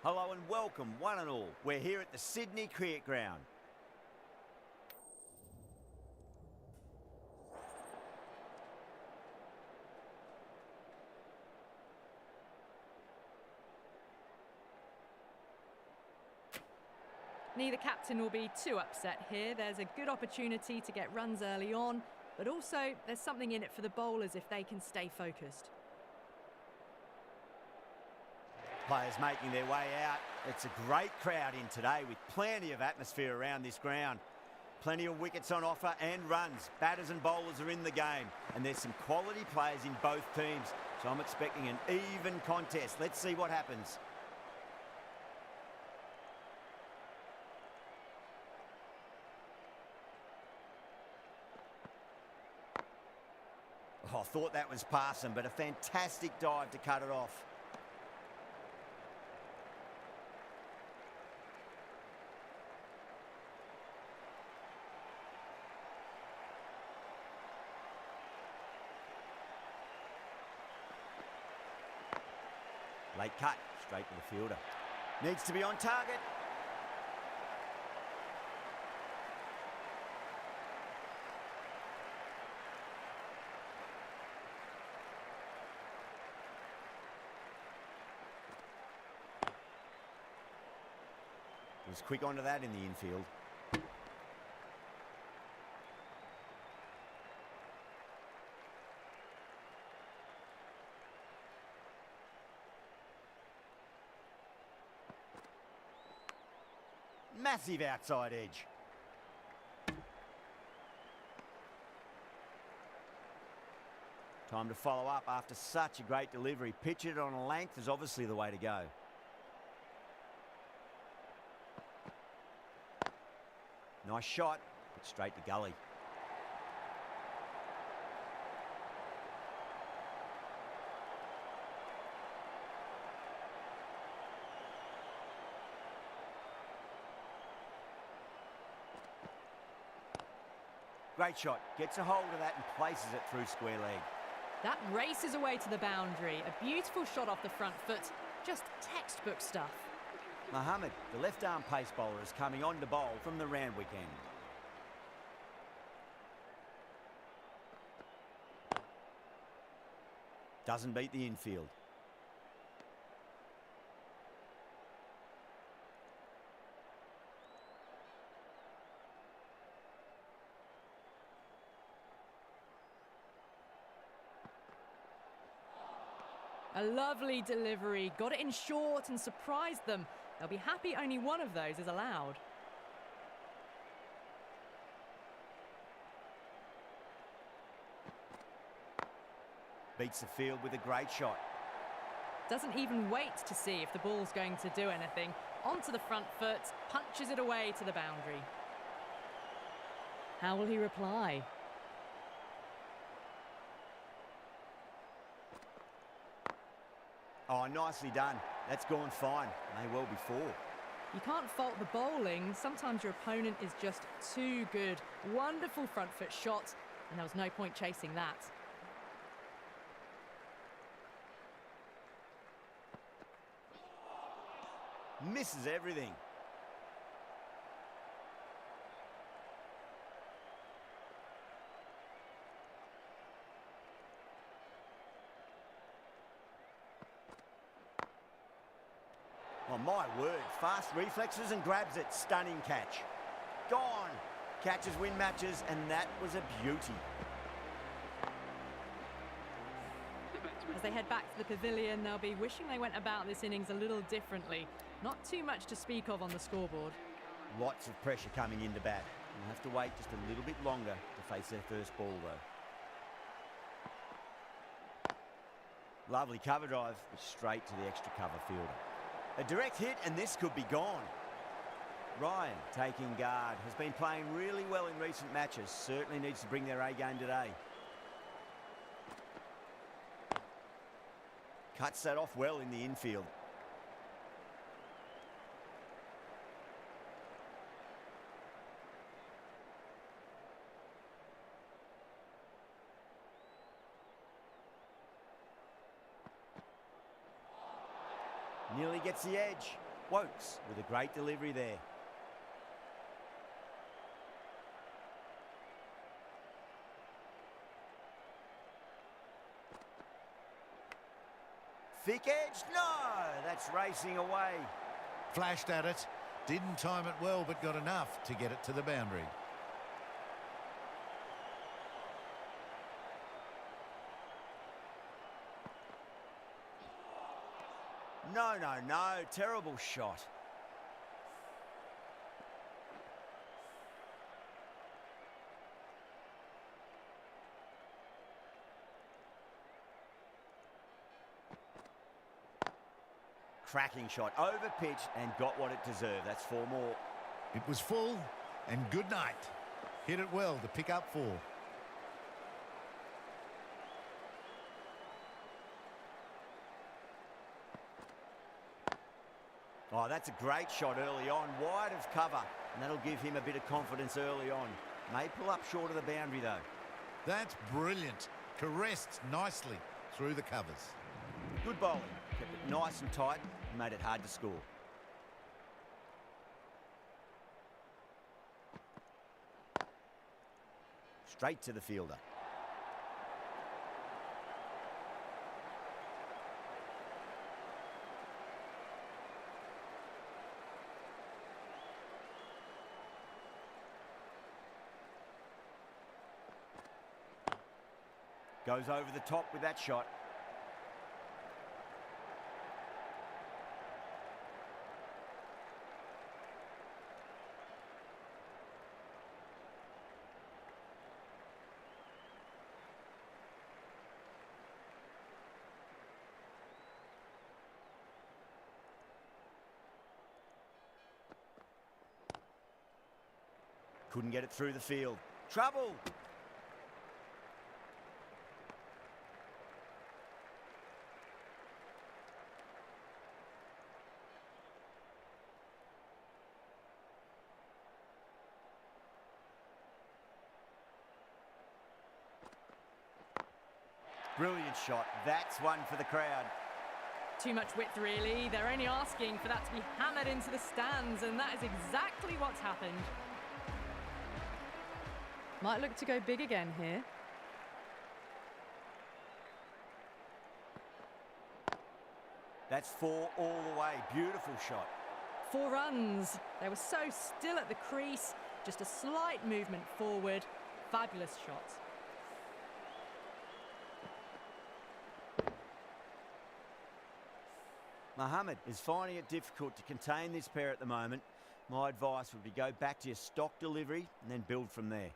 Hello and welcome, one and all. We're here at the Sydney Cricket Ground. Neither captain will be too upset here. There's a good opportunity to get runs early on, but also there's something in it for the bowlers if they can stay focused. Players making their way out. It's a great crowd in today with plenty of atmosphere around this ground. Plenty of wickets on offer and runs. Batters and bowlers are in the game, and there's some quality players in both teams, so I'm expecting an even contest. Let's see what happens. Oh, I thought that was passing, but a fantastic dive to cut it off. Late cut, straight to the fielder. Needs to be on target. Was quick onto that in the infield. Massive outside edge. Time to follow up after such a great delivery. Pitch it on a length is obviously the way to go. Nice shot, but straight to gully. Great shot, gets a hold of that and places it through square leg. That races away to the boundary. A beautiful shot off the front foot. Just textbook stuff. Mohammed, the left-arm pace bowler, is coming on to bowl from the Randwick end. Doesn't beat the infield. A lovely delivery. Got it in short and surprised them. They'll be happy only one of those is allowed. Beats the field with a great shot. Doesn't even wait to see if the ball's going to do anything. Onto the front foot, punches it away to the boundary. How will he reply? Oh, nicely done. That's gone fine. May well be four. You can't fault the bowling. Sometimes your opponent is just too good. Wonderful front foot shot, and there was no point chasing that. Misses everything. Oh, my word. Fast reflexes and grabs it. Stunning catch. Gone. Catches win matches, and that was a beauty. As they head back to the pavilion, they'll be wishing they went about this innings a little differently. Not too much to speak of on the scoreboard. Lots of pressure coming into bat. They'll have to wait just a little bit longer to face their first ball, though. Lovely cover drive, but straight to the extra cover fielder. A direct hit, and this could be gone. Ryan, taking guard, has been playing really well in recent matches. Certainly needs to bring their A game today. Cuts that off well in the infield. Nearly gets the edge. Wokes with a great delivery there. Thick edge, no! That's racing away. Flashed at it, didn't time it well, but got enough to get it to the boundary. No, no, no, terrible shot. Cracking shot, over pitch and got what it deserved. That's 4 more. It was full and good night. Hit it well to pick up 4. Oh, that's a great shot early on, wide of cover, and that'll give him a bit of confidence early on. May pull up short of the boundary though. That's brilliant. Caressed nicely through the covers. Good bowling, kept it nice and tight, and made it hard to score. Straight to the fielder. Goes over the top with that shot. Couldn't get it through the field. Trouble! Brilliant shot. That's one for the crowd. Too much width, really. They're only asking for that to be hammered into the stands, and that is exactly what's happened. Might look to go big again here. That's 4 all the way. Beautiful shot. 4 runs. They were so still at the crease. Just a slight movement forward. Fabulous shot. Mohammed is finding it difficult to contain this pair at the moment. My advice would be go back to your stock delivery and then build from there.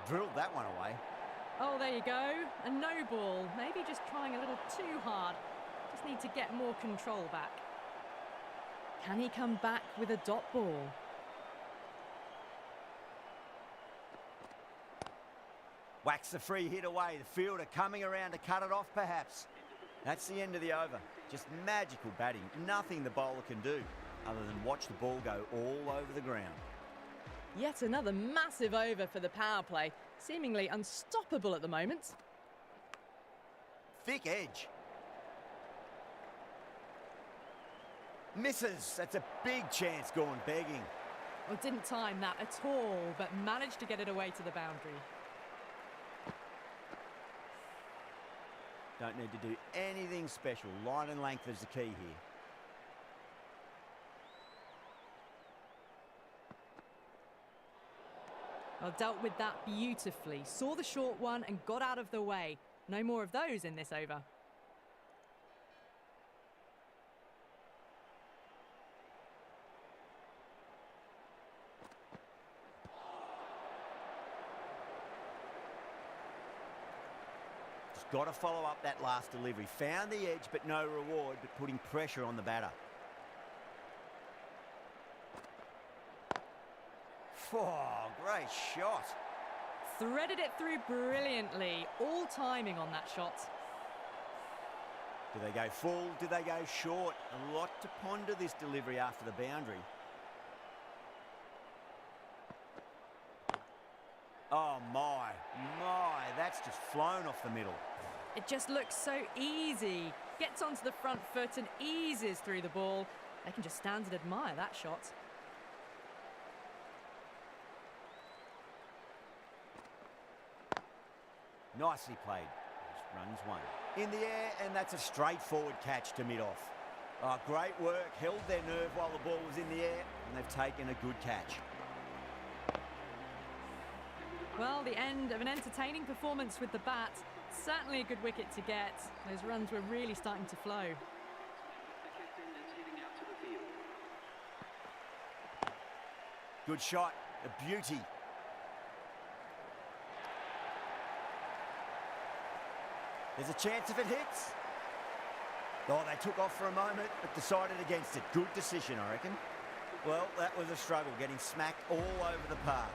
Drilled that one away. Oh, there you go. A no ball. Maybe just trying a little too hard. Just need to get more control back. Can he come back with a dot ball? Whacks the free hit away. The fielder coming around to cut it off perhaps. That's the end of the over. Just magical batting. Nothing the bowler can do other than watch the ball go all over the ground. Yet another massive over for the power play. Seemingly unstoppable at the moment. Thick edge. Misses. That's a big chance gone begging. Well, didn't time that at all, but managed to get it away to the boundary. Don't need to do anything special. Line and length is the key here. Well, dealt with that beautifully. Saw the short one and got out of the way. No more of those in this over. Got to follow up that last delivery. Found the edge, but no reward, but putting pressure on the batter. Oh, great shot. Threaded it through brilliantly. All timing on that shot. Do they go full? Do they go short? A lot to ponder this delivery after the boundary. Oh, my. That's just flown off the middle. It just looks so easy. Gets onto the front foot and eases through the ball. They can just stand and admire that shot. Nicely played. Just runs one. In the air, and that's a straightforward catch to mid-off. Oh, great work. Held their nerve while the ball was in the air, and they've taken a good catch. Well, the end of an entertaining performance with the bat. Certainly a good wicket to get. Those runs were really starting to flow. Good shot. A beauty. There's a chance if it hits. Oh, they took off for a moment, but decided against it. Good decision, I reckon. Well, that was a struggle, getting smacked all over the park.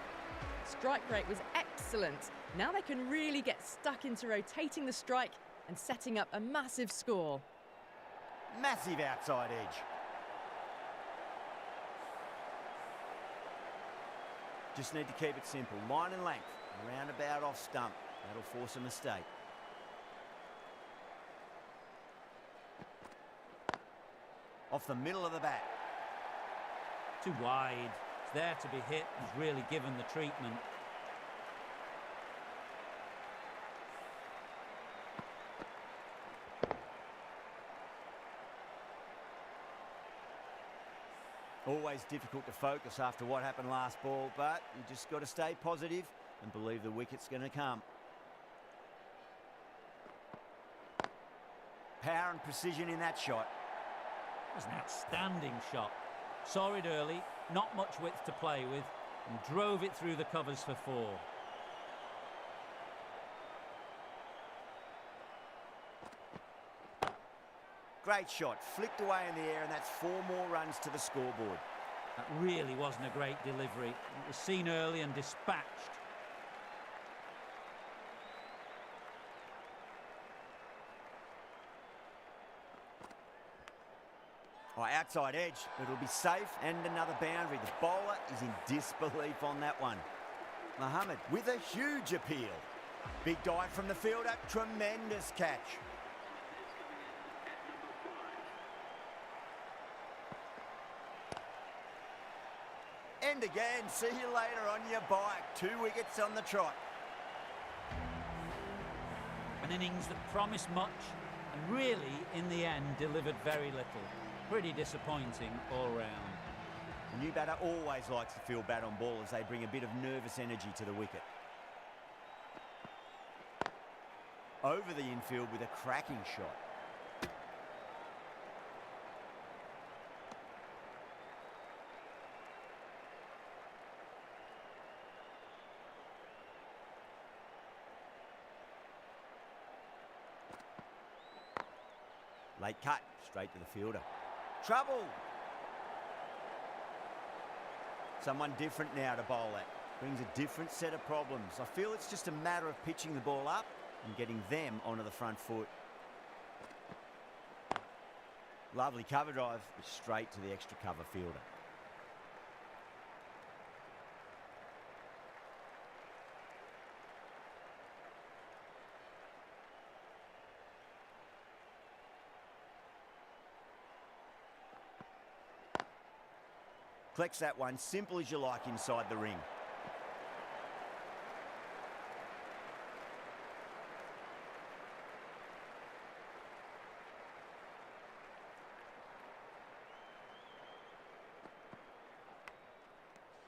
Strike rate was excellent. Now they can really get stuck into rotating the strike and setting up a massive score. Massive outside edge. Just need to keep it simple. Line and length. Roundabout off stump. That'll force a mistake. Off the middle of the bat. Too wide. It's there to be hit. He's really given the treatment. Always difficult to focus after what happened last ball, but you just got to stay positive and believe the wicket's going to come. Power and precision in that shot. It was an outstanding shot. Saw it early, not much width to play with, and drove it through the covers for 4. Great shot, flicked away in the air, and that's 4 more runs to the scoreboard. That really wasn't a great delivery. It was seen early and dispatched. Oh, outside edge, but it'll be safe and another boundary. The bowler is in disbelief on that one. Mohammed with a huge appeal. Big dive from the fielder, tremendous catch. And again, see you later on your bike. 2 wickets on the trot. An innings that promised much and really, in the end, delivered very little. Pretty disappointing all round. The new batter always likes to feel bat on ball as they bring a bit of nervous energy to the wicket. Over the infield with a cracking shot. Late cut, straight to the fielder. Trouble! Someone different now to bowl at. Brings a different set of problems. I feel it's just a matter of pitching the ball up and getting them onto the front foot. Lovely cover drive, but straight to the extra cover fielder. Collects that one, simple as you like inside the ring.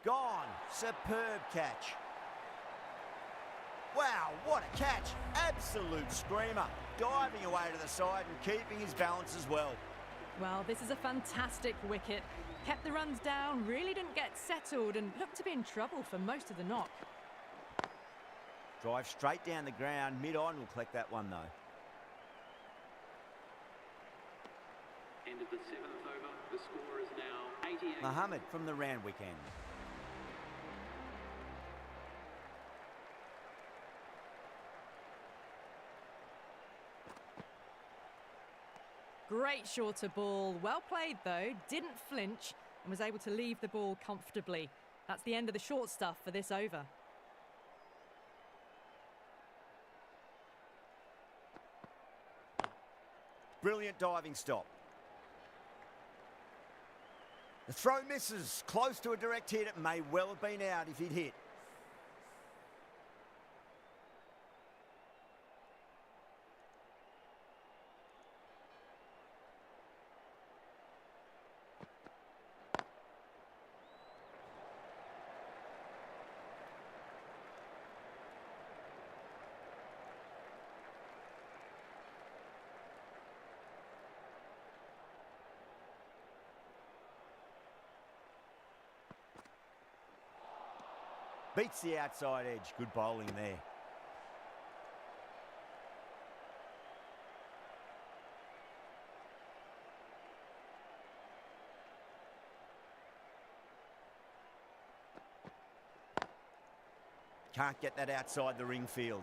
Gone. Superb catch. Wow, what a catch. Absolute screamer. Diving away to the side and keeping his balance as well. Well, this is a fantastic wicket. Kept the runs down, really didn't get settled and looked to be in trouble for most of the knock. Drive straight down the ground, mid-on will collect that one though. End of the 7th over, the score is now 88. Mohammed from the Randwick end. Great shorter ball, well played though, didn't flinch and was able to leave the ball comfortably. That's the end of the short stuff for this over. Brilliant diving stop. The throw misses, close to a direct hit. It may well have been out if he'd hit. Beats the outside edge. Good bowling there. Can't get that outside the ring field.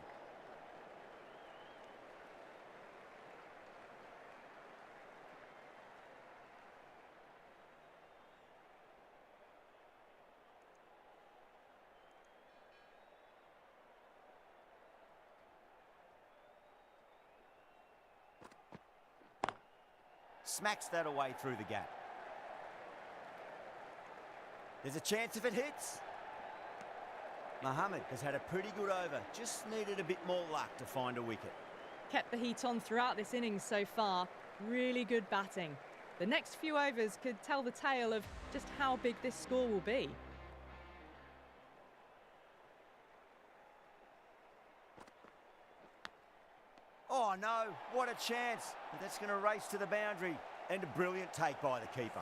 Smacks that away through the gap. There's a chance if it hits. Mohammed has had a pretty good over. Just needed a bit more luck to find a wicket. Kept the heat on throughout this innings so far. Really good batting. The next few overs could tell the tale of just how big this score will be. Oh no, what a chance. But that's going to race to the boundary. And a brilliant take by the keeper.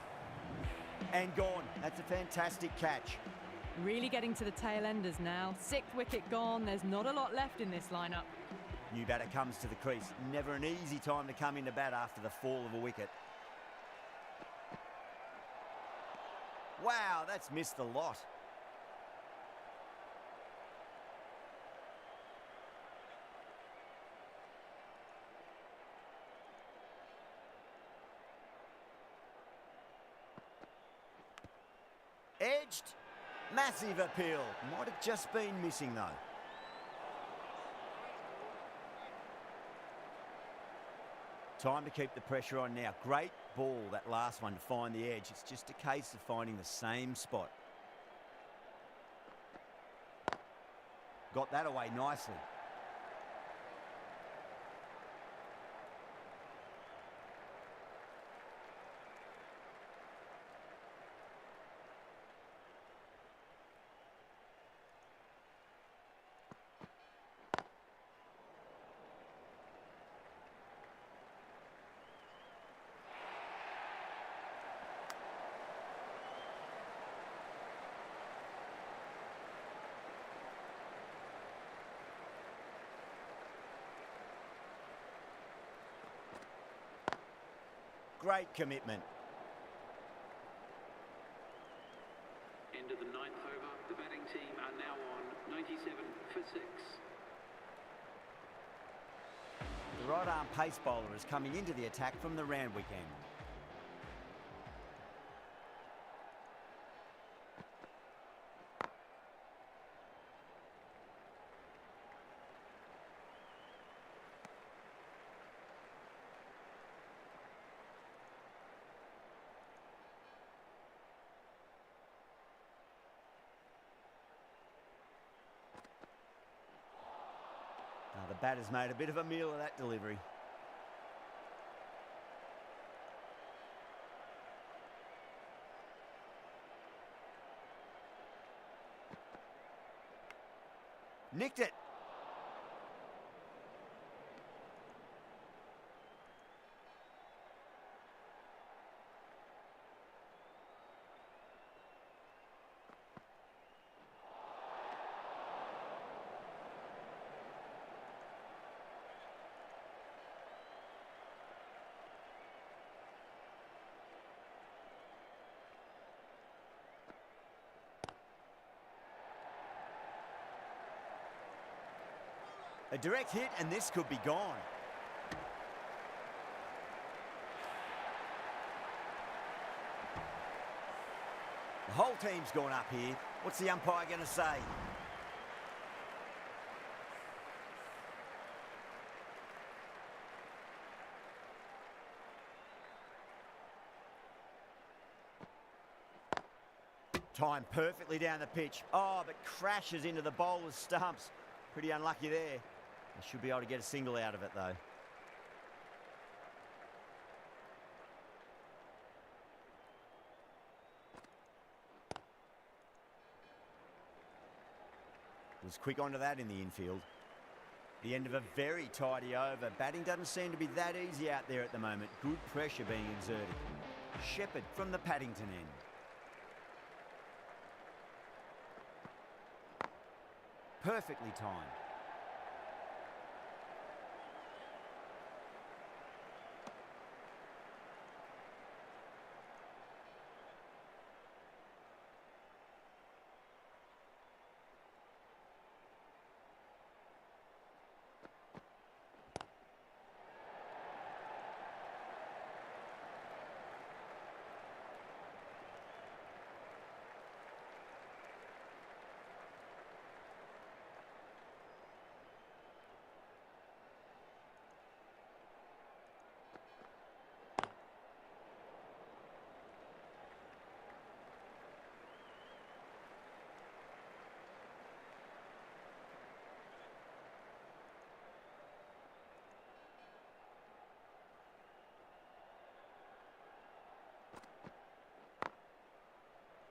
And gone. That's a fantastic catch. Really getting to the tail enders now. 6th wicket gone. There's not a lot left in this lineup. New batter comes to the crease. Never an easy time to come into bat after the fall of a wicket. Wow, that's missed the lot. Edged. Massive appeal. Might have just been missing though. Time to keep the pressure on now. Great ball, that last one, to find the edge. It's just a case of finding the same spot. Got that away nicely. Great commitment. End of the 9th over. The batting team are now on 97 for 6. The right arm pace bowler is coming into the attack from the Randwick end. The batter's made a bit of a meal of that delivery. Nicked it. A direct hit and this could be gone. The whole team's gone up here. What's the umpire going to say? Timed perfectly down the pitch. Oh, but crashes into the bowler's stumps. Pretty unlucky there. They should be able to get a single out of it, though. Was quick onto that in the infield. The end of a very tidy over. Batting doesn't seem to be that easy out there at the moment. Good pressure being exerted. Shepherd from the Paddington end. Perfectly timed.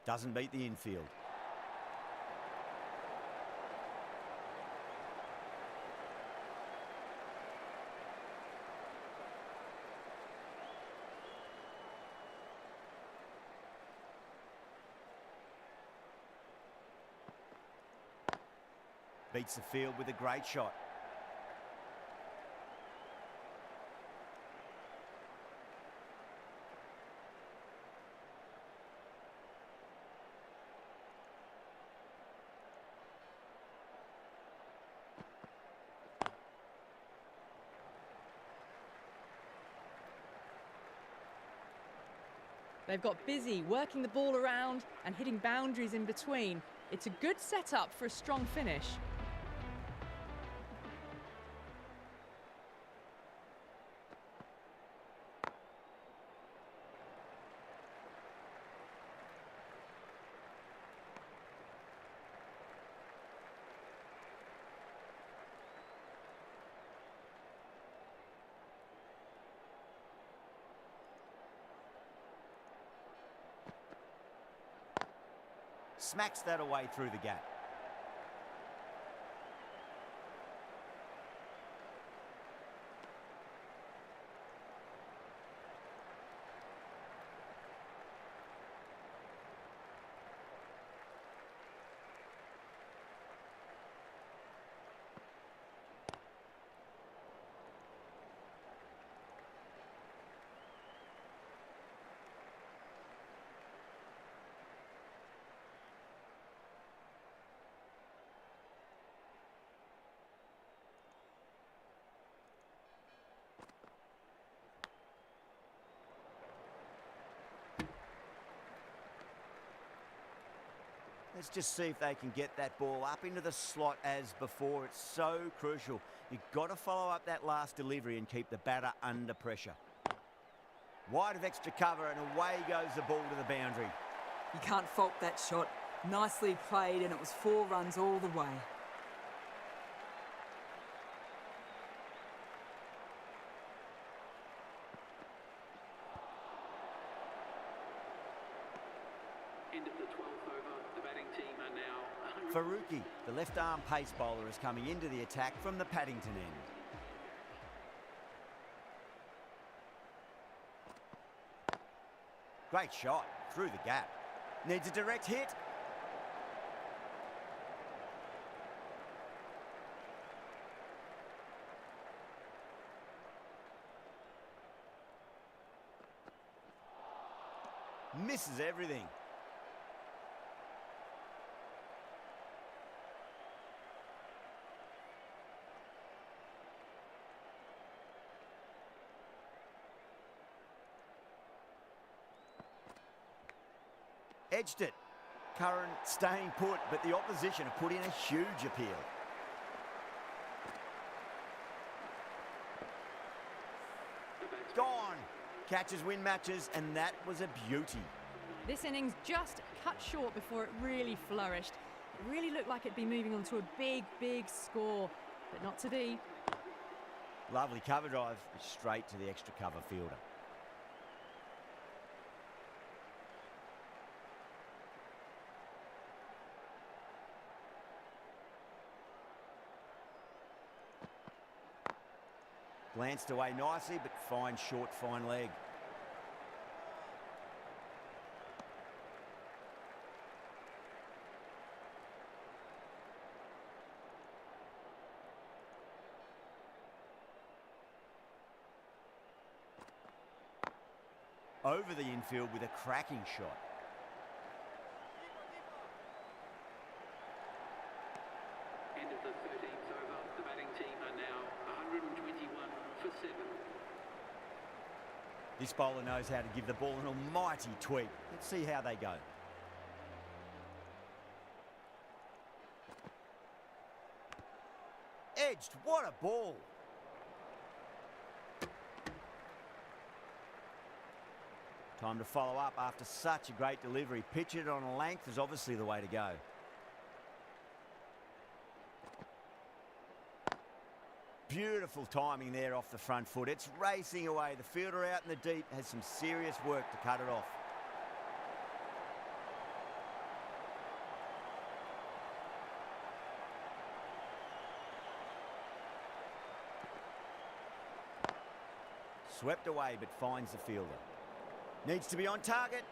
Doesn't beat the infield. Beats the field with a great shot. They've got busy working the ball around and hitting boundaries in between. It's a good setup for a strong finish. Smacks that away through the gap. Let's just see if they can get that ball up into the slot as before. It's so crucial. You've got to follow up that last delivery and keep the batter under pressure. Wide of extra cover and away goes the ball to the boundary. You can't fault that shot. Nicely played, and it was 4 runs all the way. End of the 12th over. The batting team are now... Faruqi, the left-arm pace bowler, is coming into the attack from the Paddington end. Great shot through the gap. Needs a direct hit. Misses everything. Edged it. Curran staying put, but the opposition have put in a huge appeal. Gone. Catches win matches, and that was a beauty. This innings just cut short before it really flourished. It really looked like it'd be moving on to a big, big score, but not to be. Lovely cover drive, straight to the extra cover fielder. Glanced away nicely, but fine short, fine leg. Over the infield with a cracking shot. End of the 13th over. The batting team are now 121 for 7. This bowler knows how to give the ball an almighty tweak. Let's see how they go. Edged, what a ball! Time to follow up after such a great delivery. Pitch it on a length is obviously the way to go. Beautiful timing there off the front foot. It's racing away. The fielder out in the deep has some serious work to cut it off. Swept away but finds the fielder. Needs to be on target.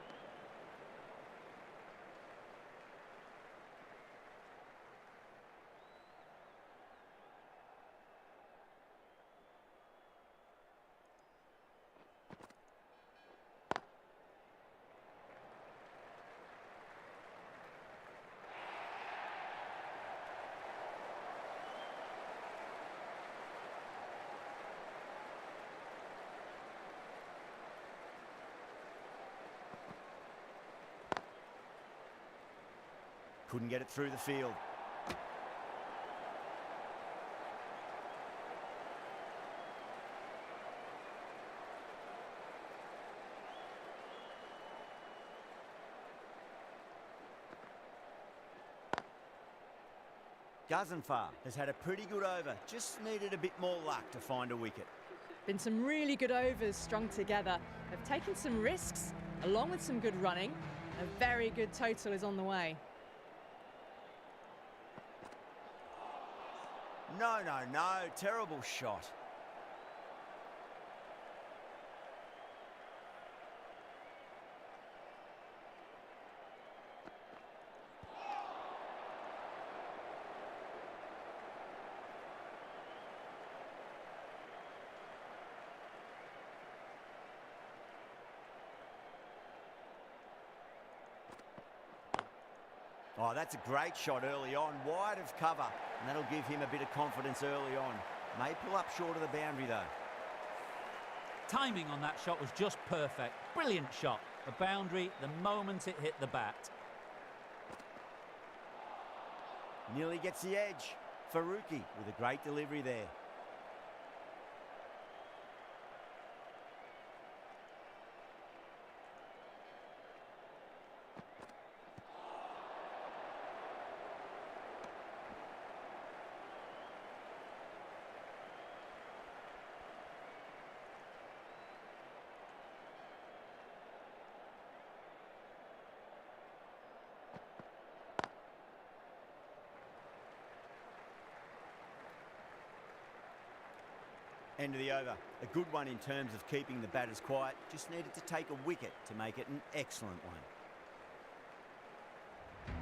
Couldn't get it through the field. Ghazenfar has had a pretty good over, just needed a bit more luck to find a wicket. Been some really good overs strung together. They've taken some risks, along with some good running. A very good total is on the way. No, no, no, terrible shot. Oh, that's a great shot early on, wide of cover, and that'll give him a bit of confidence early on. May pull up short of the boundary though. Timing on that shot was just perfect. Brilliant shot. The boundary the moment it hit the bat. Nearly gets the edge. Faruqi with a great delivery there. End of the over. A good one in terms of keeping the batters quiet. Just needed to take a wicket to make it an excellent one.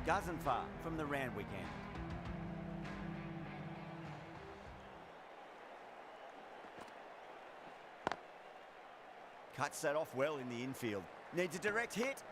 Ghazenfar from the Randwick end. Cuts that off well in the infield. Needs a direct hit.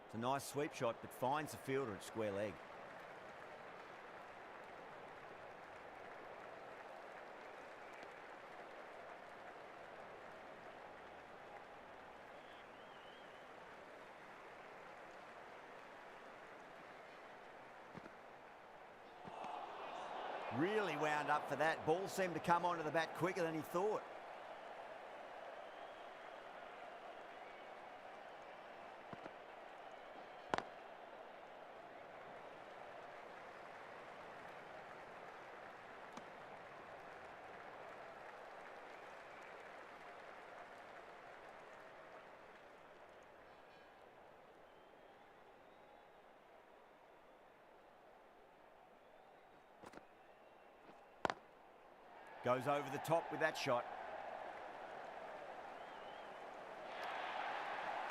It's a nice sweep shot, but finds the fielder at square leg. Really wound up for that. Ball seemed to come onto the bat quicker than he thought. Goes over the top with that shot.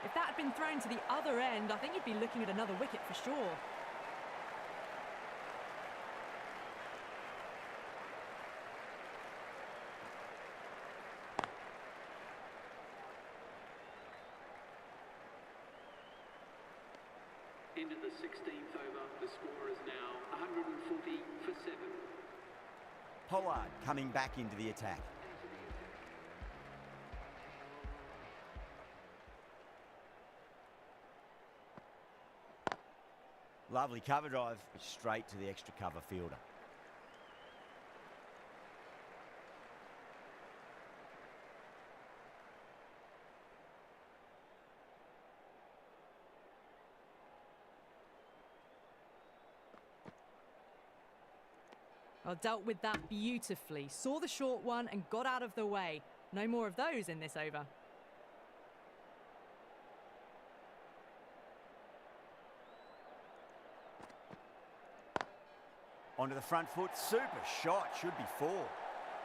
If that had been thrown to the other end, I think you'd be looking at another wicket for sure. Into the 16th over, the score is now 140 for 7. Pollard coming back into the attack. Lovely cover drive, but straight to the extra cover fielder. Well, dealt with that beautifully. Saw the short one and got out of the way. No more of those in this over. Onto the front foot, super shot, should be 4.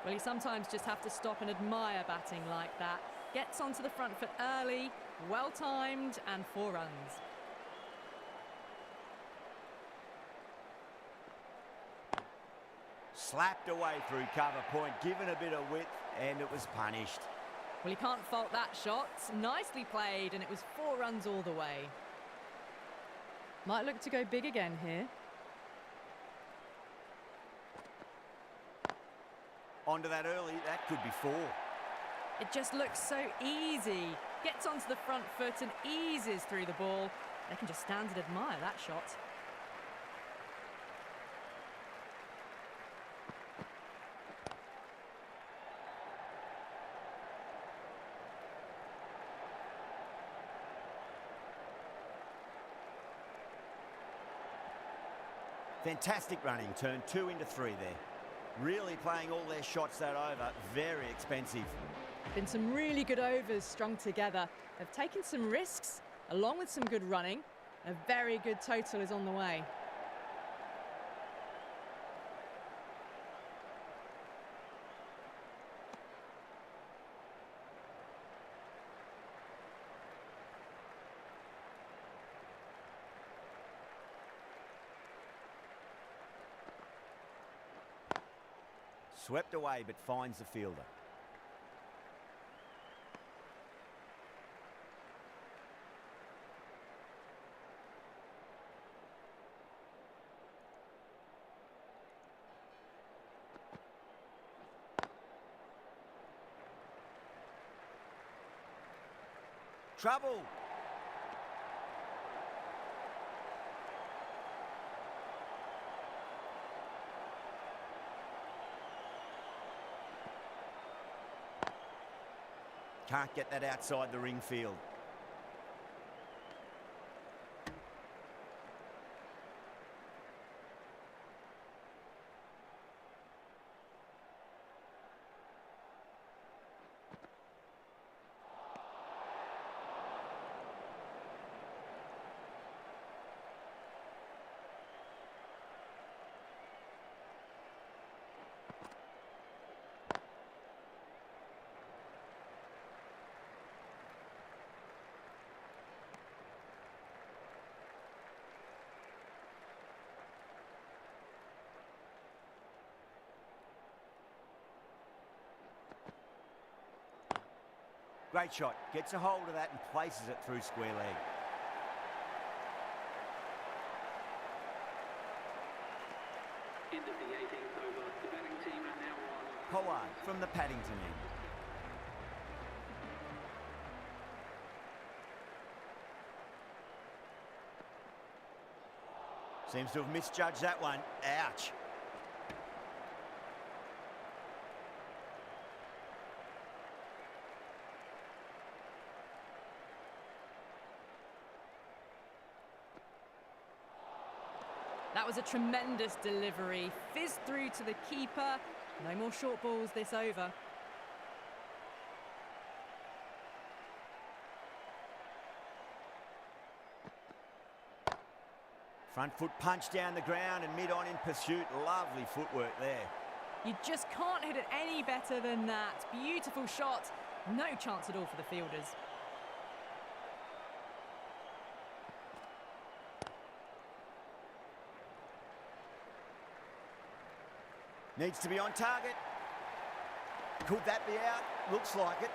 Well, you sometimes just have to stop and admire batting like that. Gets onto the front foot early, well timed, and 4 runs. Slapped away through cover point, given a bit of width, and it was punished. Well, you can't fault that shot. Nicely played, and it was 4 runs all the way. Might look to go big again here. Onto that early, that could be 4. It just looks so easy. Gets onto the front foot and eases through the ball. They can just stand and admire that shot. Fantastic running, turned 2 into 3 there. Really playing all their shots that over, very expensive. Been some really good overs strung together. They've taken some risks, along with some good running. A very good total is on the way. Swept away, but finds the fielder. Trouble. Can't get that outside the ring field. Great shot. Gets a hold of that and places it through square leg. from the Paddington end. Seems to have misjudged that one. Ouch. That was a tremendous delivery. Fizzed through to the keeper. No more short balls this over. Front foot punch down the ground and mid-on in pursuit. Lovely footwork there. You just can't hit it any better than that. Beautiful shot. No chance at all for the fielders. Needs to be on target. Could that be out? Looks like it.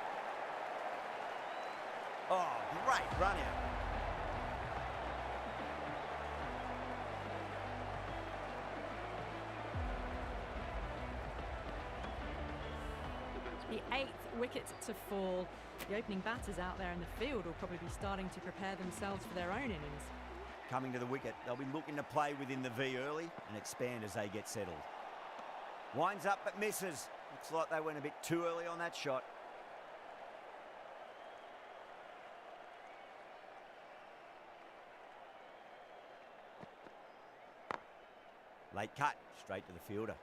Oh, great run out. The 8th wicket to fall. The opening batters out there in the field will probably be starting to prepare themselves for their own innings. Coming to the wicket, they'll be looking to play within the V early and expand as they get settled. Winds up but misses. Looks like they went a bit too early on that shot. Late cut, straight to the fielder.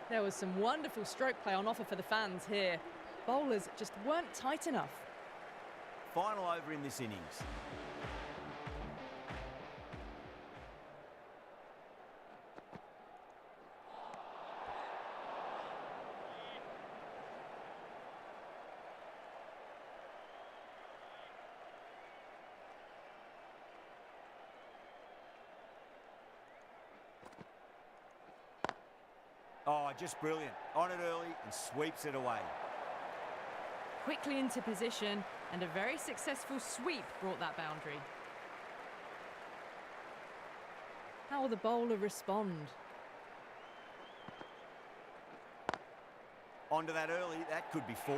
There was some wonderful stroke play on offer for the fans here. Bowlers just weren't tight enough. Final over in this innings. Oh, just brilliant. On it early and sweeps it away. Quickly into position, and a very successful sweep brought that boundary. How will the bowler respond? Onto that early, that could be 4.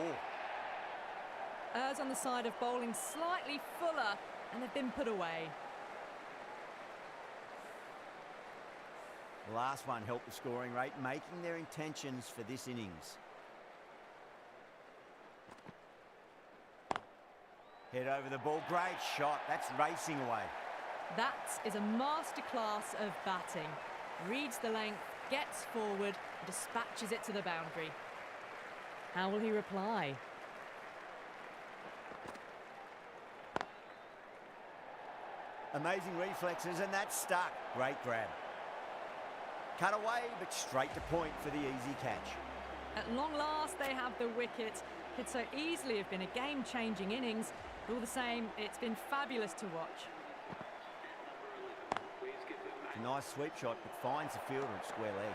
Errs on the side of bowling slightly fuller, and they've been put away. The last one helped the scoring rate, making their intentions for this innings. Head over the ball, great shot, that's racing away. That is a masterclass of batting. Reads the length, gets forward, dispatches it to the boundary. How will he reply? Amazing reflexes, and that's stuck. Great grab. Cut away, but straight to point for the easy catch. At long last, they have the wicket. Could so easily have been a game-changing innings. But all the same, it's been fabulous to watch. It's a nice sweep shot, but finds the fielder at square leg.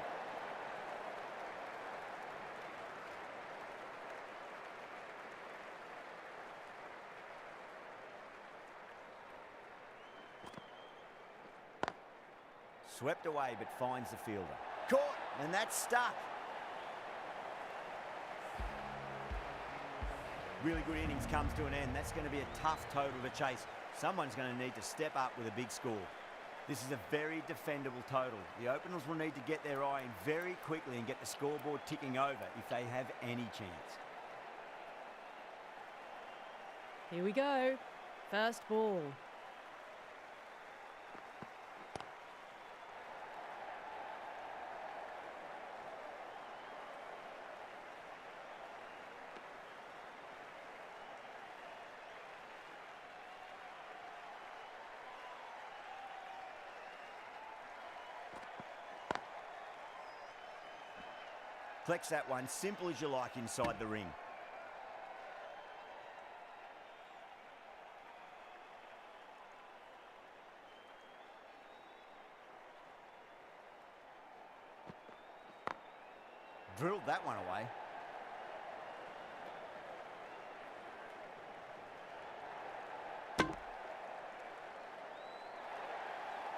Swept away, but finds the fielder. Caught, and that's stuck. Really good innings comes to an end. That's going to be a tough total to chase. Someone's going to need to step up with a big score. This is a very defendable total. The openers will need to get their eye in very quickly and get the scoreboard ticking over if they have any chance. Here we go. First ball. Flex that one, simple as you like inside the ring. drilled that one away.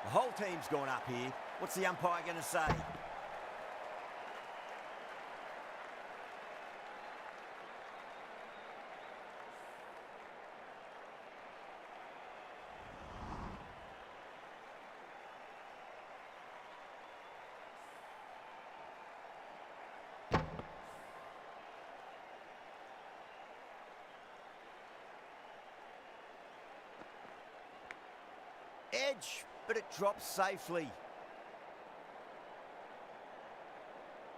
The whole team's gone up here. What's the umpire going to say? Edge, but it drops safely.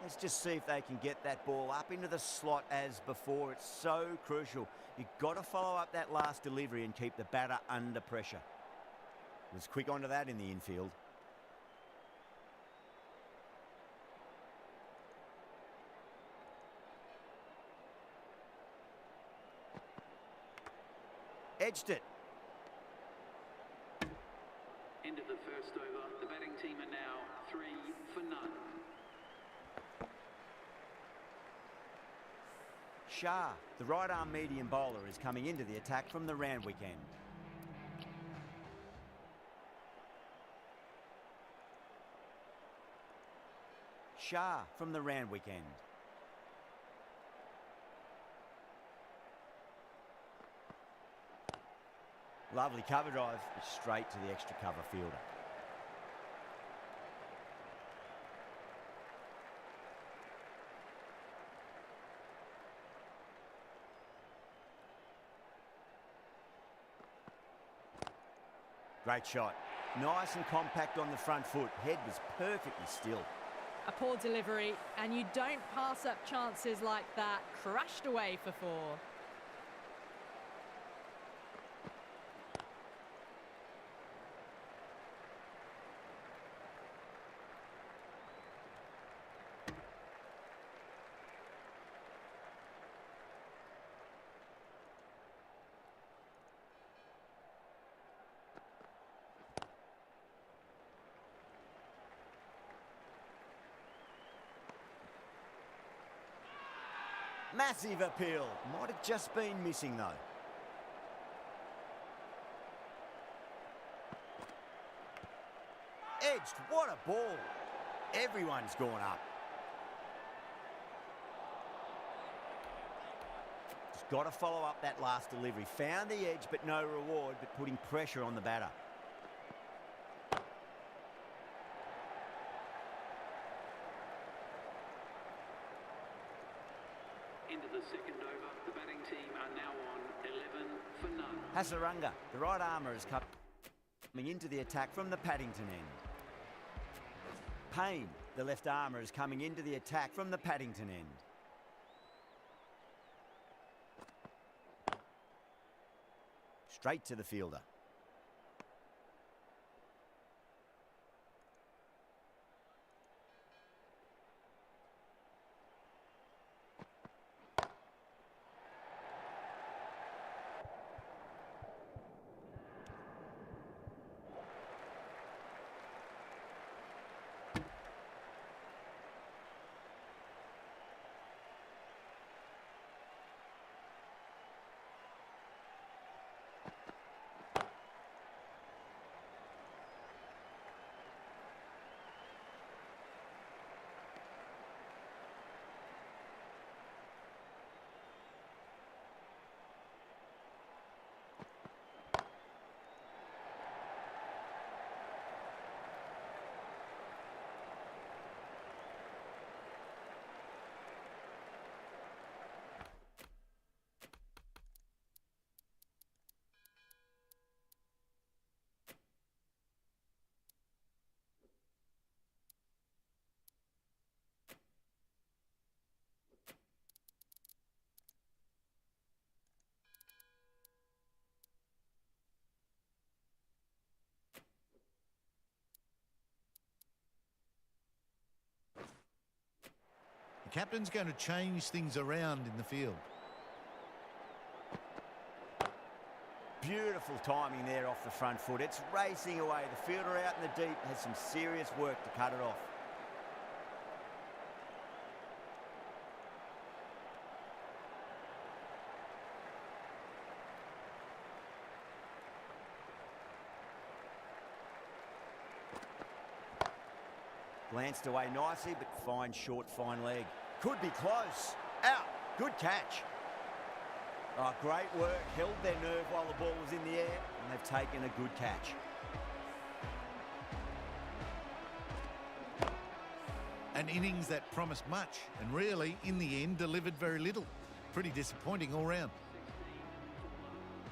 Let's just see if they can get that ball up into the slot as before. It's so crucial. You've got to follow up that last delivery and keep the batter under pressure. Was quick onto that in the infield. Edged it. End of the first over. The batting team are now 3 for none. Shah, the right-arm medium bowler, is coming into the attack from the Randwick end. Shah from the Randwick end. Lovely cover drive, but straight to the extra cover fielder. Great shot. Nice and compact on the front foot. Head was perfectly still. A poor delivery, and you don't pass up chances like that. Crashed away for 4. Massive appeal. Might have just been missing though. Edged. What a ball. Everyone's gone up. Just got to follow up that last delivery. Found the edge but no reward, but putting pressure on the batter. Into the second over. The batting team are now on 11 for none. Hasaranga, the right armour, is coming into the attack from the Paddington end. Payne, the left armour, is coming into the attack from the Paddington end. Straight to the fielder. The captain's going to change things around in the field. Beautiful timing there off the front foot. It's racing away. The fielder out in the deep has some serious work to cut it off. Glanced away nicely, but fine short, fine leg. Could be close. Out. Good catch. Oh, great work. Held their nerve while the ball was in the air, and they've taken a good catch. An innings that promised much and really, in the end, delivered very little. Pretty disappointing all round.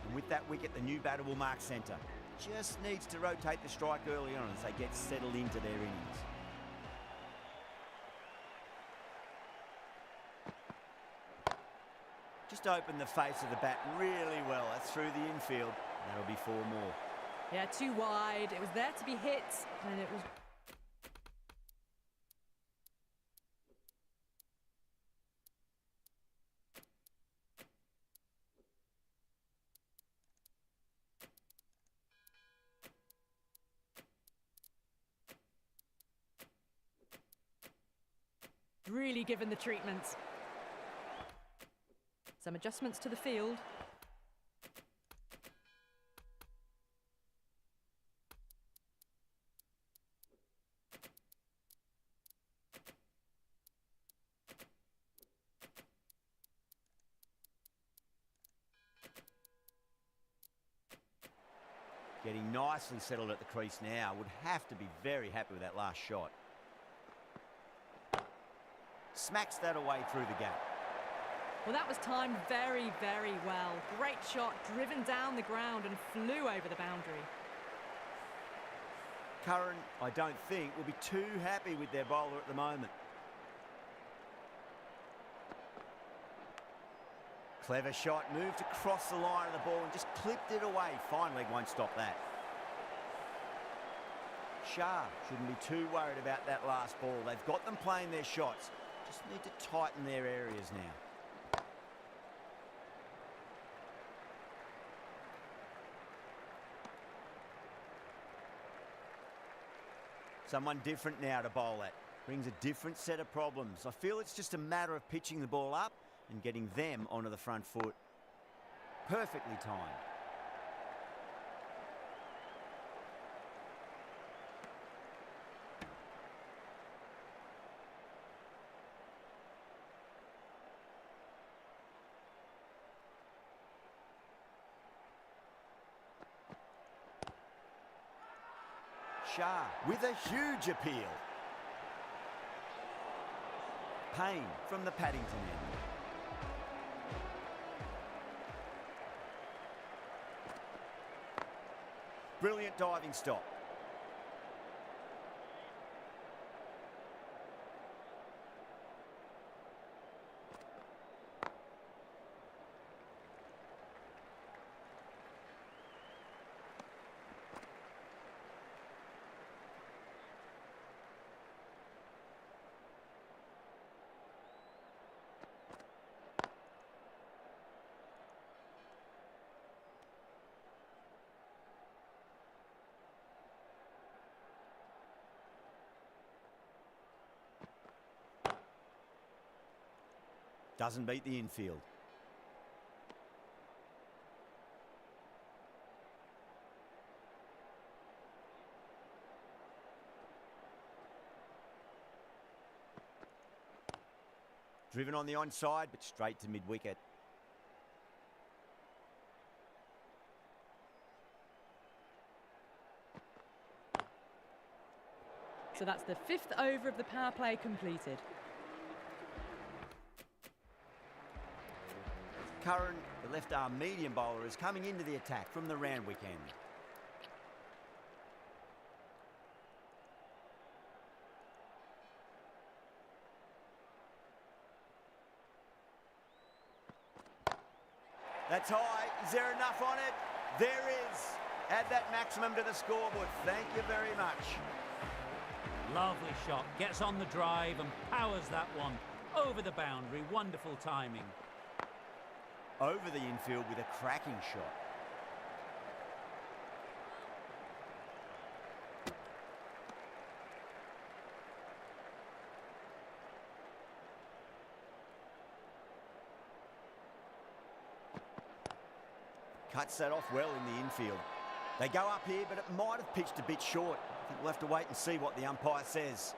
And with that wicket, the new batter will mark centre. Just needs to rotate the strike early on as they get settled into their innings. Just opened the face of the bat really well. That's through the infield. That'll be 4 more. Yeah, too wide. It was there to be hit, and it was... really given the treatment. Some adjustments to the field. Getting nicely settled at the crease now. Would have to be very happy with that last shot. Smacks that away through the gap. Well, that was timed very, very well. Great shot, driven down the ground and flew over the boundary. Curran, I don't think, will be too happy with their bowler at the moment. Clever shot, moved across the line of the ball and just clipped it away. Fine leg won't stop that. Shah shouldn't be too worried about that last ball. They've got them playing their shots. Just need to tighten their areas now. Someone different now to bowl at. Brings a different set of problems. I feel it's just a matter of pitching the ball up and getting them onto the front foot. Perfectly timed. Shah with a huge appeal. Payne from the Paddington end. Brilliant diving stop. Doesn't beat the infield. Driven on the onside, but straight to mid-wicket. So that's the 5th over of the power play completed. Curran, the left-arm medium bowler, is coming into the attack from the Randwick end. That's high. Is there enough on it? There is. Add that maximum to the scoreboard. Thank you very much. Lovely shot. Gets on the drive and powers that one over the boundary. Wonderful timing. Over the infield with a cracking shot. Cuts that off well in the infield. They go up here, but it might have pitched a bit short. I think we'll have to wait and see what the umpire says.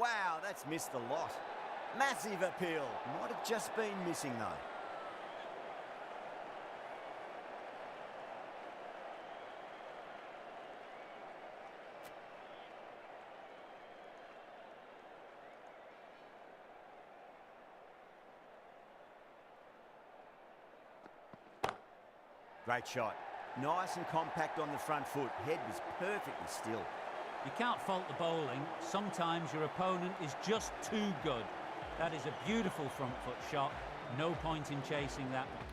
Wow, that's missed the lot. Massive appeal. Might have just been missing though. Great shot. Nice and compact on the front foot. Head was perfectly still. You can't fault the bowling. Sometimes your opponent is just too good. That is a beautiful front foot shot. No point in chasing that one.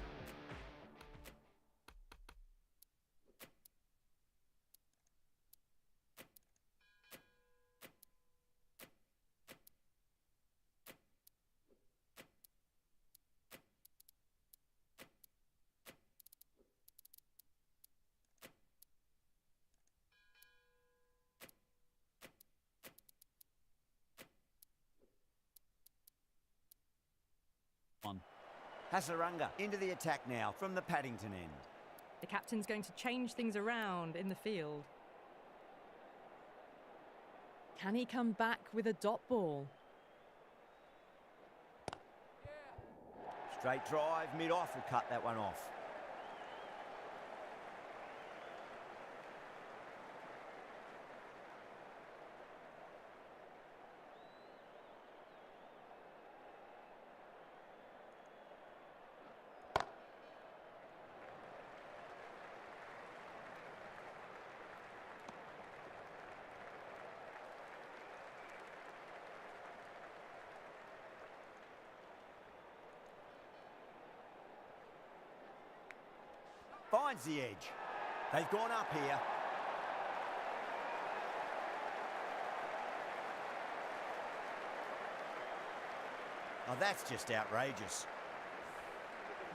Hasaranga into the attack now from the Paddington end. The captain's going to change things around in the field. Can he come back with a dot ball? Straight drive, mid-off will cut that one off. Finds the edge. They've gone up here. Oh, that's just outrageous.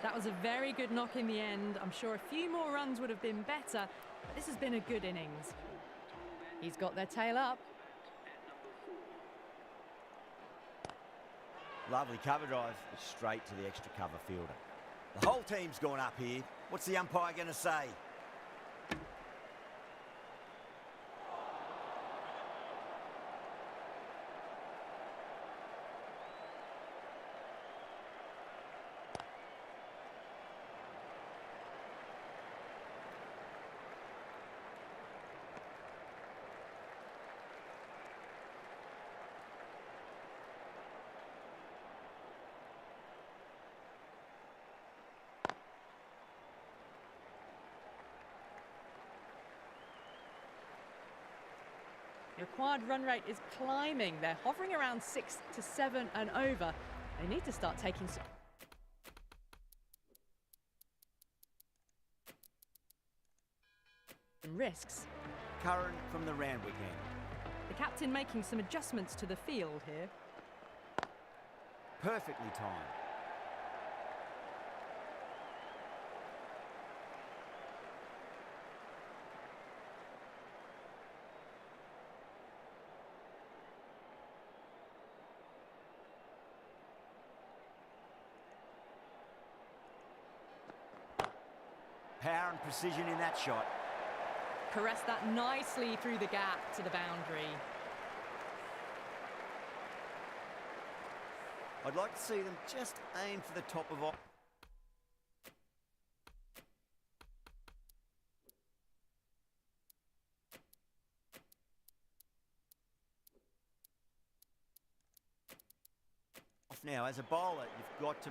That was a very good knock in the end. I'm sure a few more runs would have been better, but this has been a good innings. He's got their tail up. Lovely cover drive, straight to the extra cover fielder. The whole team's gone up here. What's the umpire going to say? The required run rate is climbing. They're hovering around 6 to 7 and over. They need to start taking some risks. Curran from the Randwick end. The captain making some adjustments to the field here. Perfectly timed. Power and precision in that shot. Caressed that nicely through the gap to the boundary. I'd like to see them just aim for the top of off. Now, as a bowler, you've got to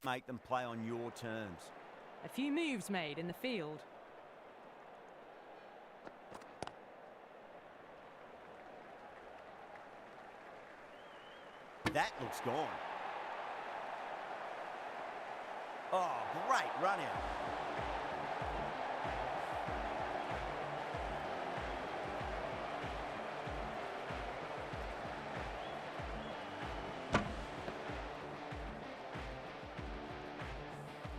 make them play on your terms. A few moves made in the field. That looks gone. Oh, great run out.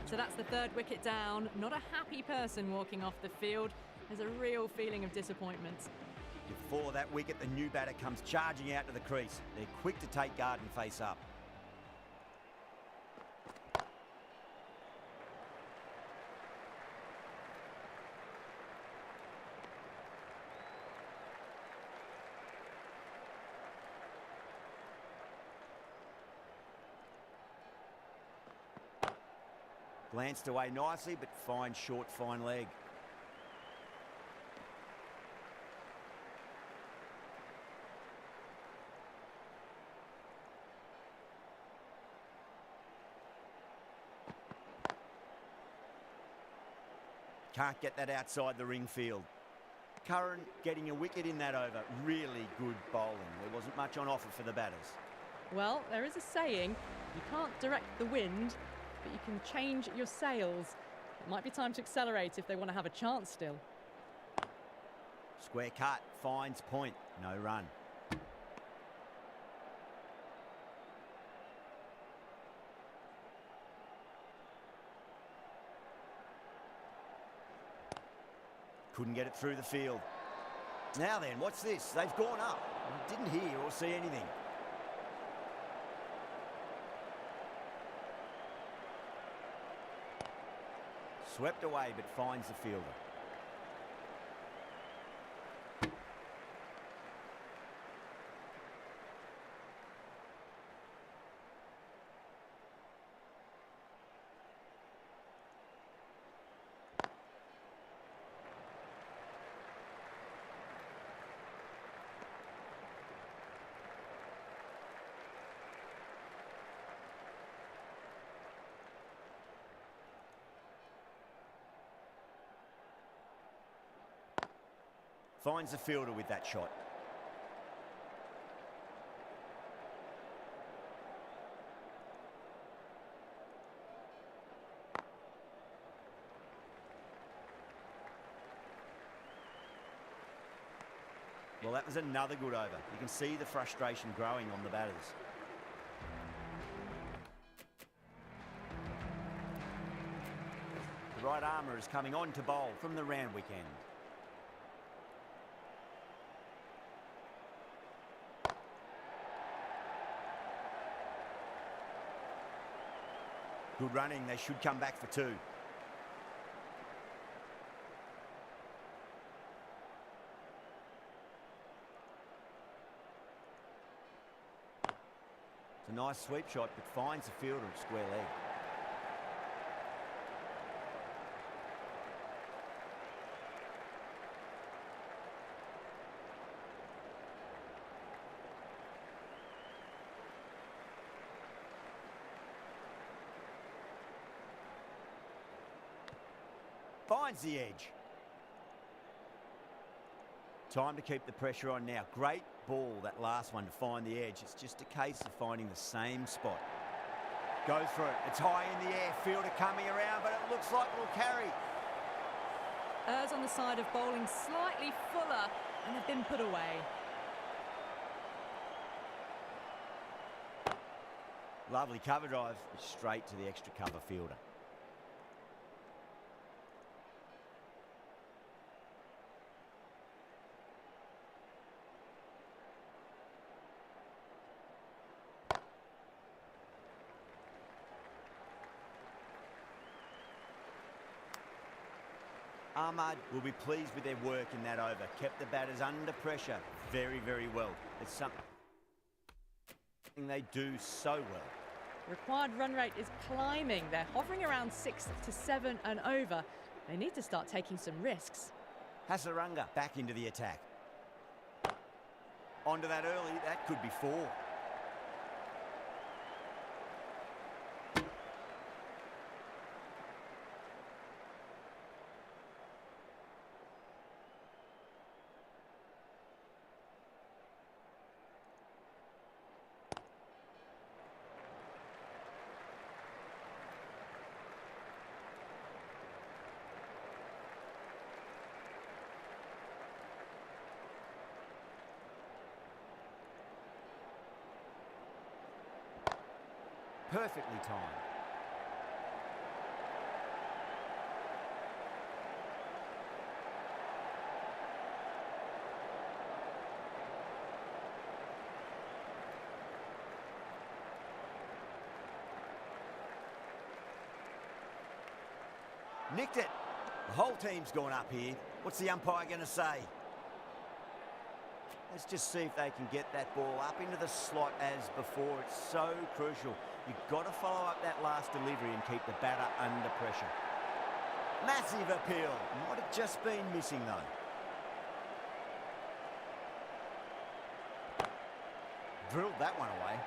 So that's the third wicket down. Not a happy person walking off the field. There's a real feeling of disappointment. Before that wicket, the new batter comes charging out to the crease. They're quick to take guard and face up. Glanced away nicely, but fine short, fine leg. Can't get that outside the ring field. Curran getting a wicket in that over. Really good bowling. There wasn't much on offer for the batters. Well, there is a saying, you can't direct the wind, but you can change your sails. It might be time to accelerate if they want to have a chance still. Square cut, finds point, no run. Couldn't get it through the field. Now then, what's this? They've gone up. Didn't hear or see anything. Swept away, but finds the fielder. Finds the fielder with that shot. Well, that was another good over. You can see the frustration growing on the batters. The right armour is coming on to bowl from the Randwick end. Good running, they should come back for two. It's a nice sweep shot, but finds the fielder at square leg. Finds the edge. Time to keep the pressure on now. Great ball, that last one, to find the edge. It's just a case of finding the same spot. Go for it. It's high in the air. Fielder coming around, but it looks like it'll carry. Errs on the side of bowling slightly fuller, and they've been put away. Lovely cover drive, straight to the extra cover fielder. Ahmad will be pleased with their work in that over. Kept the batters under pressure very, very well. It's something they do so well. Required run rate is climbing. They're hovering around 6 to 7 and over. They need to start taking some risks. Hasaranga back into the attack. Onto that early, that could be four. Perfectly timed. Nicked it. The whole team's gone up here. What's the umpire going to say? Let's just see if they can get that ball up into the slot as before. It's so crucial. You've got to follow up that last delivery and keep the batter under pressure. Massive appeal. Might have just been missing though. Drilled that one away.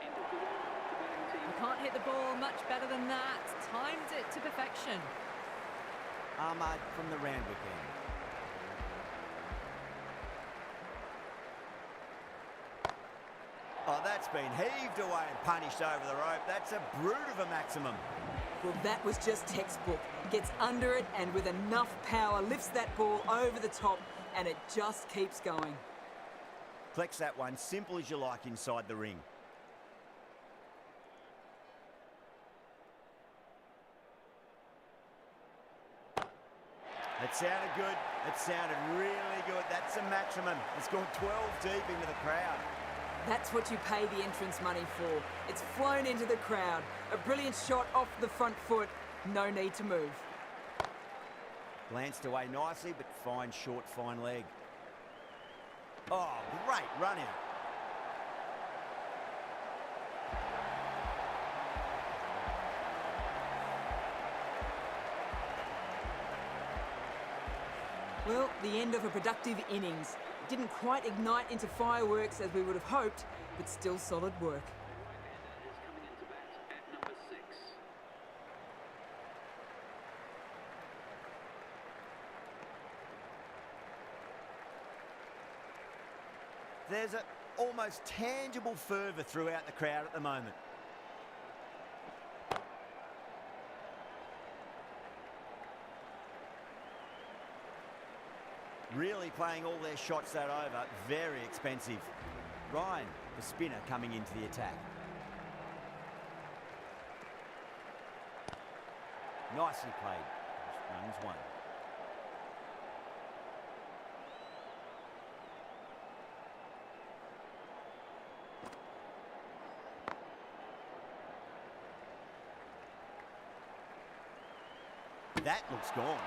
End of the one. The batting team. You can't hit the ball much better than that. Timed it to perfection. Ahmad from the Randwick end. Oh, that's been heaved away and punished over the rope. That's a brute of a maximum. Well, that was just textbook. Gets under it and with enough power lifts that ball over the top and it just keeps going. Collects that one, simple as you like inside the ring. It sounded good. It sounded really good. That's a maximum. It's gone 12 deep into the crowd. That's what you pay the entrance money for. It's flown into the crowd. A brilliant shot off the front foot. No need to move. Glanced away nicely, but fine short, fine leg. Oh, great run out. Well, the end of a productive innings. It didn't quite ignite into fireworks as we would have hoped, but still solid work. Right-hander is coming into bat at number 6. There's an almost tangible fervour throughout the crowd at the moment. Really playing all their shots that over. Very expensive. Ryan, the spinner, coming into the attack. Nicely played. Runs one. That looks gone.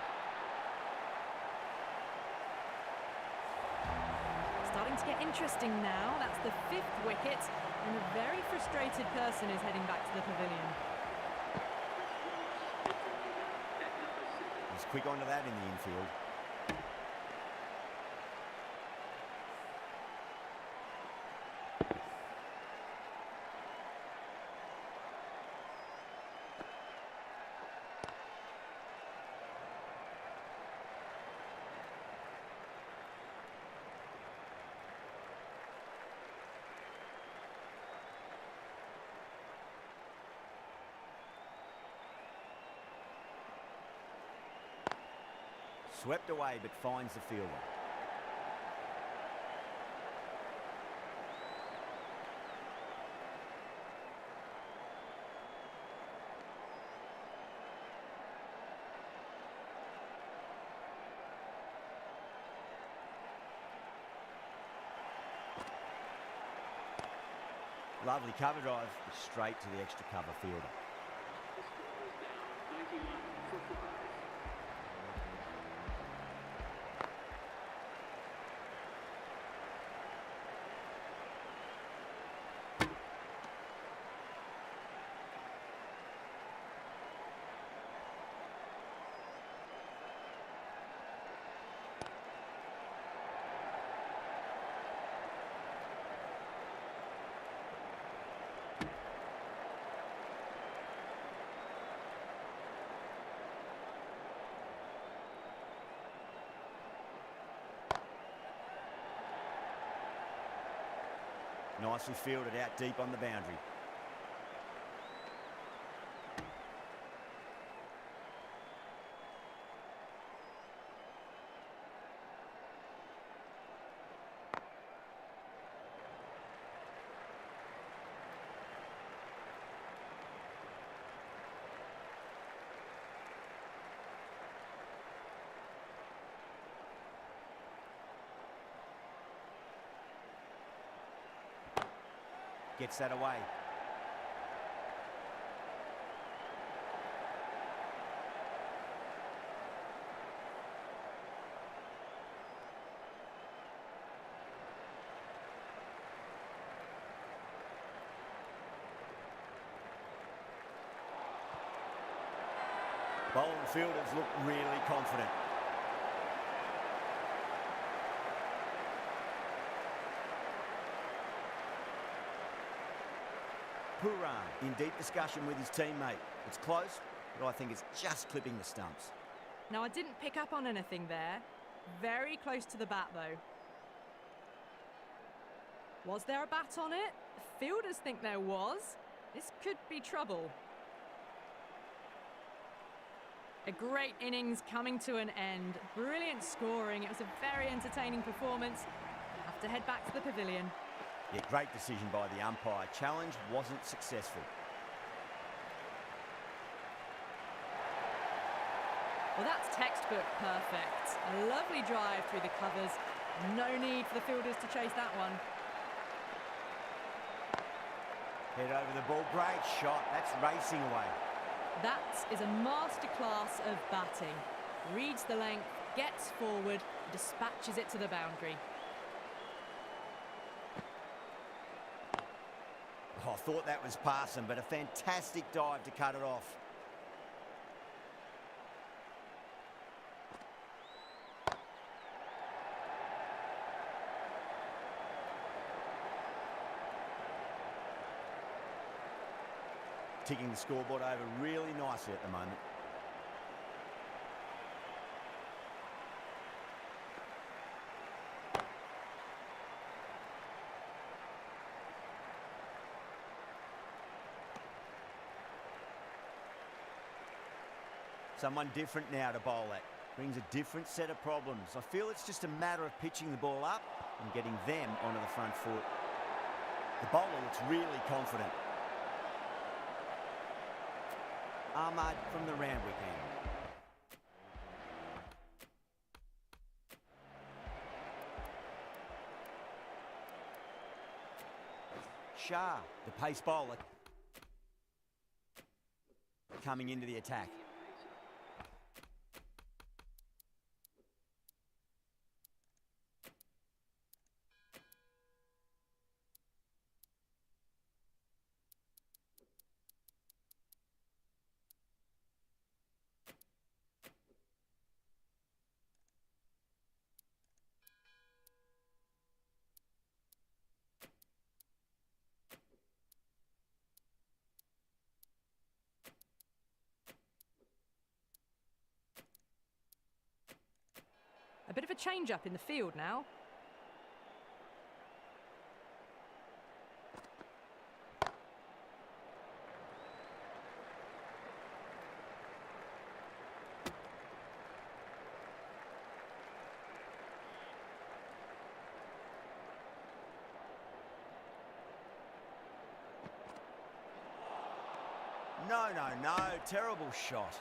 Starting to get interesting now. That's the 5th wicket, and a very frustrated person is heading back to the pavilion. He's quick onto that in the infield. Swept away, but finds the fielder. Lovely cover drive, straight to the extra cover fielder. The score is now 91 for 5. Nicely fielded out deep on the boundary. Gets that away. Bowling fielders look really confident. Puran in deep discussion with his teammate. It's close, but I think it's just clipping the stumps. Now, I didn't pick up on anything there. Very close to the bat, though. Was there a bat on it? The fielders think there was. This could be trouble. A great innings coming to an end. Brilliant scoring. It was a very entertaining performance. Have to head back to the pavilion. Yeah, great decision by the umpire. Challenge wasn't successful. Well, that's textbook perfect. A lovely drive through the covers. No need for the fielders to chase that one. Head over the ball. Great shot. That's racing away. That is a masterclass of batting. Reads the length, gets forward, dispatches it to the boundary. Oh, I thought that was passing, but a fantastic dive to cut it off. Ticking the scoreboard over really nicely at the moment. Someone different now to bowl at. Brings a different set of problems. I feel it's just a matter of pitching the ball up and getting them onto the front foot. The bowler looks really confident. Ahmad from the Randwick end. Shah, the pace bowler, coming into the attack. A bit of a change-up in the field now. No, terrible shot.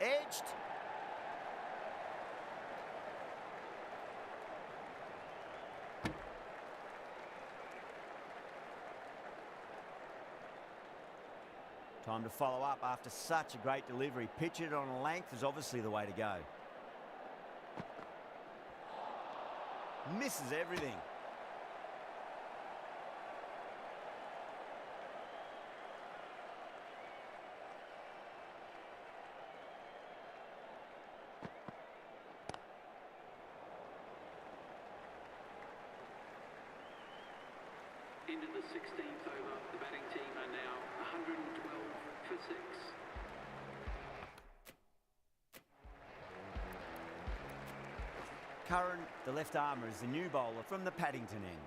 Edged. Time to follow up after such a great delivery. Pitch it on a length is obviously the way to go. Misses everything. Into the 16th over, the batting team are now 112 for 6. Curran, the left armour, is the new bowler from the Paddington end.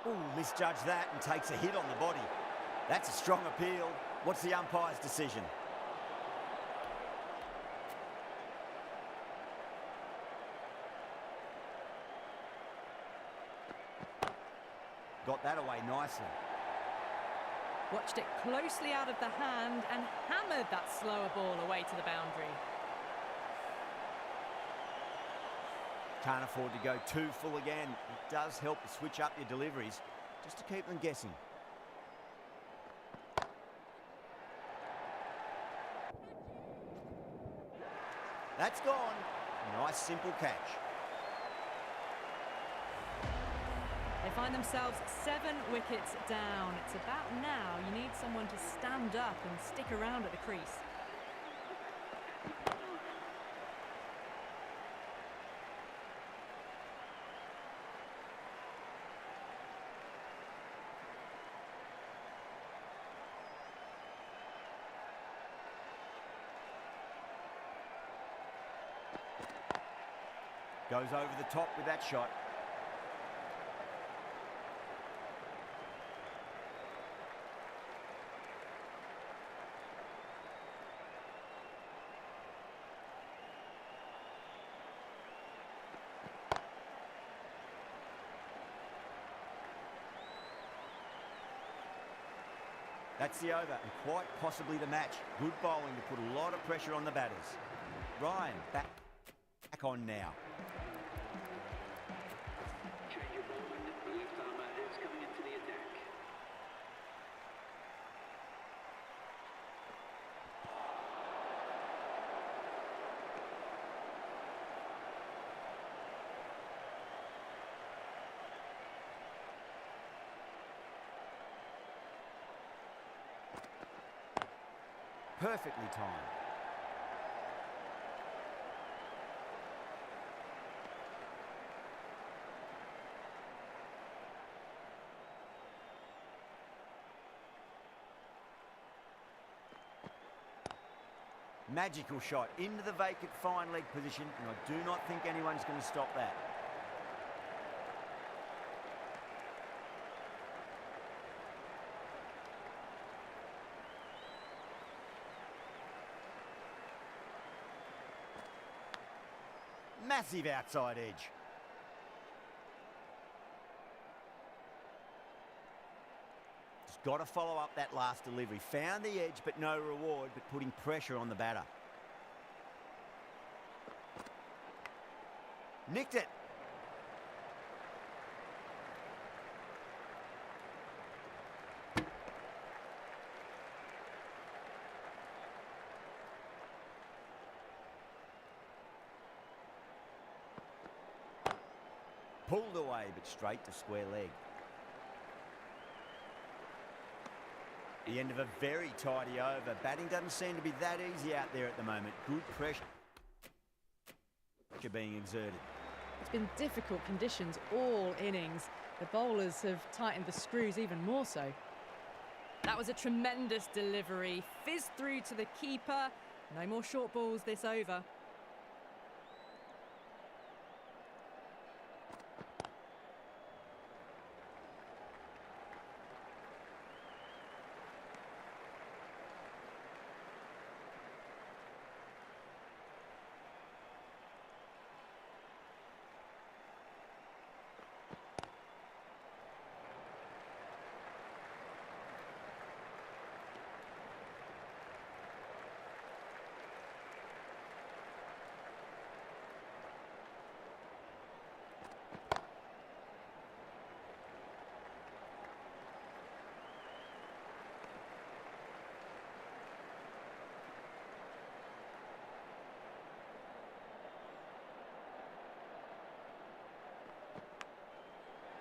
Ooh, misjudged that and takes a hit on the body. That's a strong appeal. What's the umpire's decision? Got that away nicely. Watched it closely out of the hand and hammered that slower ball away to the boundary. Can't afford to go too full again. It does help to switch up your deliveries, just to keep them guessing. That's gone. Nice simple catch. They find themselves 7 wickets down. It's about now you need someone to stand up and stick around at the crease. Goes over the top with that shot. That's the over, and quite possibly the match. Good bowling to put a lot of pressure on the batters. Ryan, back on now. Change of bowling. The left armour is coming into the attack. Perfectly timed. Magical shot into the vacant fine leg position, and I do not think anyone's going to stop that. Massive outside edge. Just got to follow up that last delivery. Found the edge, but no reward, but putting pressure on the batter. Nicked it. Pulled away, but straight to square leg. The end of a very tidy over. Batting doesn't seem to be that easy out there at the moment. Good pressure being exerted. It's been difficult conditions all innings. The bowlers have tightened the screws even more so. That was a tremendous delivery. Fizzed through to the keeper. No more short balls this over.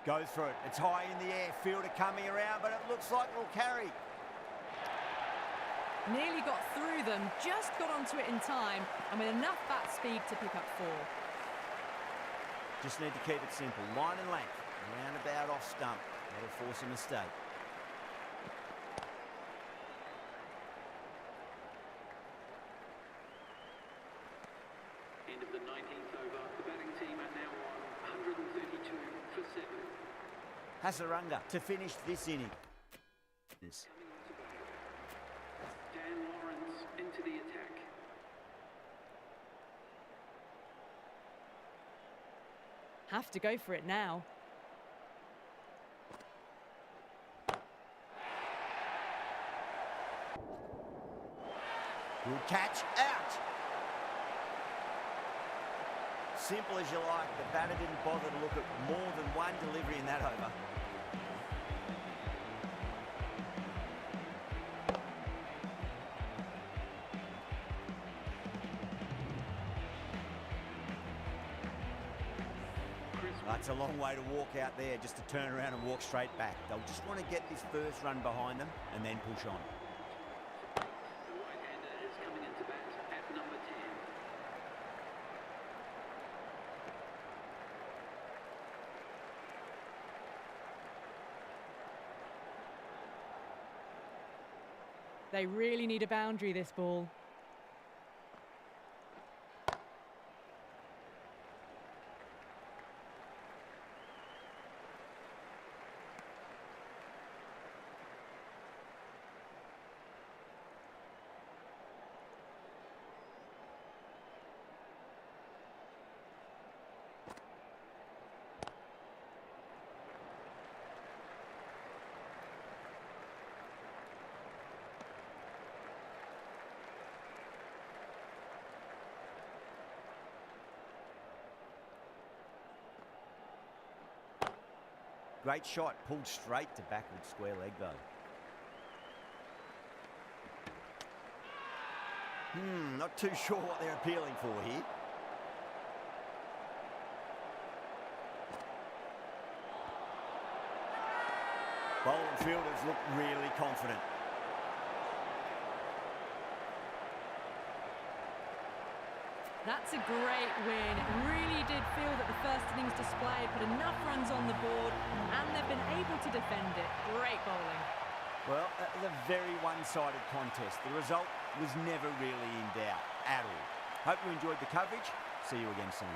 Goes for it. It's high in the air. Fielder coming around, but it looks like it'll carry. Nearly got through them, just got onto it in time, and with enough bat speed to pick up 4. Just need to keep it simple. Line and length. Roundabout off stump. That'll force a mistake. End of the 19th over. The batting team are now on 132 for 7. Hasaranga to finish this inning. Dan Lawrence into the attack. Have to go for it now. Good catch, out. Simple as you like, the batter didn't bother to look at more than one delivery in that over. That's a long way to walk out there, just to turn around and walk straight back. They'll just want to get this first run behind them and then push on. The right-hander is coming into bat at number 10. They really need a boundary, this ball. Great shot, pulled straight to backward square leg though. Not too sure what they're appealing for here. Bowling fielders look really confident. That's a great win. It really did feel that the first innings display put enough runs on the board and they've been able to defend it. Great bowling. Well, it was a very one-sided contest. The result was never really in doubt at all. Hope you enjoyed the coverage. See you again soon.